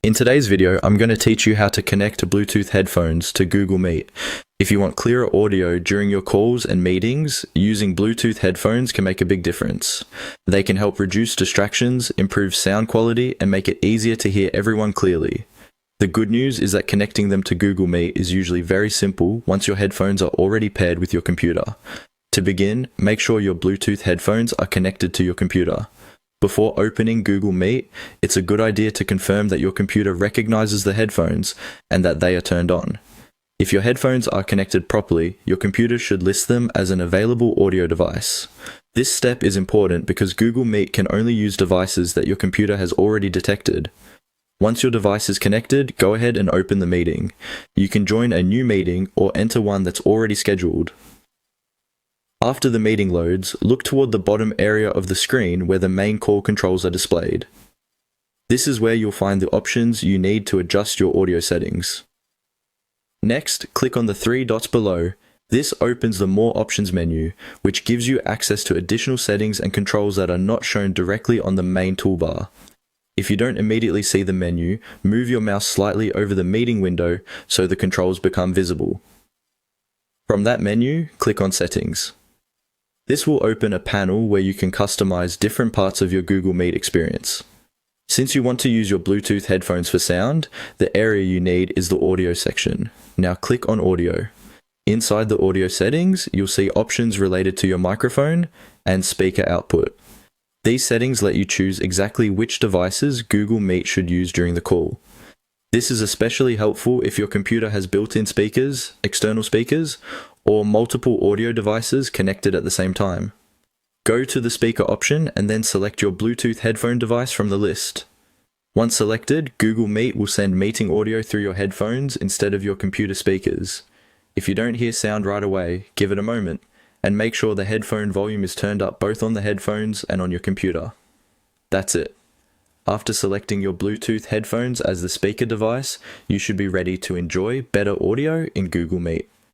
In today's video, I'm going to teach you how to connect Bluetooth headphones to Google Meet. If you want clearer audio during your calls and meetings, using Bluetooth headphones can make a big difference. They can help reduce distractions, improve sound quality, and make it easier to hear everyone clearly. The good news is that connecting them to Google Meet is usually very simple once your headphones are already paired with your computer. To begin, make sure your Bluetooth headphones are connected to your computer. Before opening Google Meet, it's a good idea to confirm that your computer recognizes the headphones and that they are turned on. If your headphones are connected properly, your computer should list them as an available audio device. This step is important because Google Meet can only use devices that your computer has already detected. Once your device is connected, go ahead and open the meeting. You can join a new meeting or enter one that's already scheduled. After the meeting loads, look toward the bottom area of the screen where the main call controls are displayed. This is where you'll find the options you need to adjust your audio settings. Next, click on the three dots below. This opens the More Options menu, which gives you access to additional settings and controls that are not shown directly on the main toolbar. If you don't immediately see the menu, move your mouse slightly over the meeting window so the controls become visible. From that menu, click on Settings. This will open a panel where you can customize different parts of your Google Meet experience. Since you want to use your Bluetooth headphones for sound, the area you need is the audio section. Now click on Audio. Inside the audio settings, you'll see options related to your microphone and speaker output. These settings let you choose exactly which devices Google Meet should use during the call. This is especially helpful if your computer has built-in speakers, external speakers, or multiple audio devices connected at the same time. Go to the speaker option and then select your Bluetooth headphone device from the list. Once selected, Google Meet will send meeting audio through your headphones instead of your computer speakers. If you don't hear sound right away, give it a moment, and make sure the headphone volume is turned up both on the headphones and on your computer. That's it. After selecting your Bluetooth headphones as the speaker device, you should be ready to enjoy better audio in Google Meet.